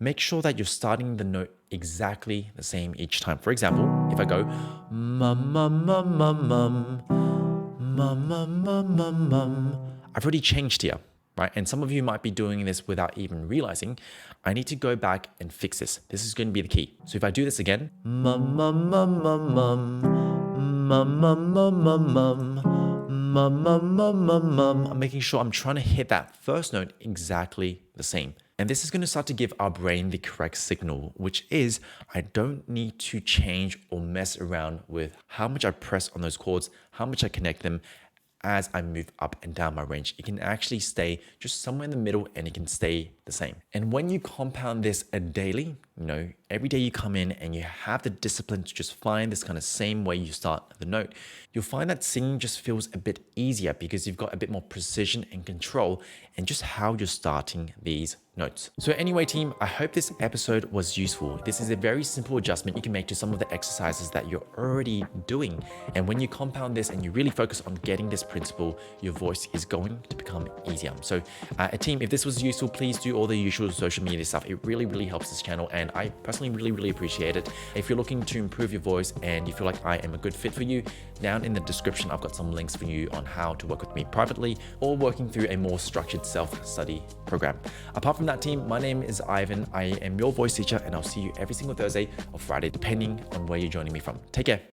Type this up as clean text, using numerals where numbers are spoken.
make sure that you're starting the note exactly the same each time. For example, if I go mum mum mum mum mum mum mum mum mum mum, I've already changed here, right? And some of you might be doing this without even realizing. I need to go back and fix this. This is going to be the key. So if I do this again, mum mum mum mum mum mum mum mum mum mum mum mum mum mum mum, I'm making sure I'm trying to hit that first note exactly the same. And this is going to start to give our brain the correct signal, which is I don't need to change or mess around with how much I press on those chords, how much I connect them as I move up and down my range. It can actually stay just somewhere in the middle and it can stay the same. And when you compound this daily, every day you come in and you have the discipline to just find this kind of same way you start the note, you'll find that singing just feels a bit easier because you've got a bit more precision and control in just how you're starting these notes. So anyway, team, I hope this episode was useful. This is a very simple adjustment you can make to some of the exercises that you're already doing. And when you compound this and you really focus on getting this principle, your voice is going to become easier. So team, if this was useful, please do all the usual social media stuff. It really, really helps this channel. And I personally really, really appreciate it. If you're looking to improve your voice and you feel like I am a good fit for you, down in the description, I've got some links for you on how to work with me privately or working through a more structured self-study program. Apart from that, team, my name is Ivan. I am your voice teacher and I'll see you every single Thursday or Friday, depending on where you're joining me from. Take care.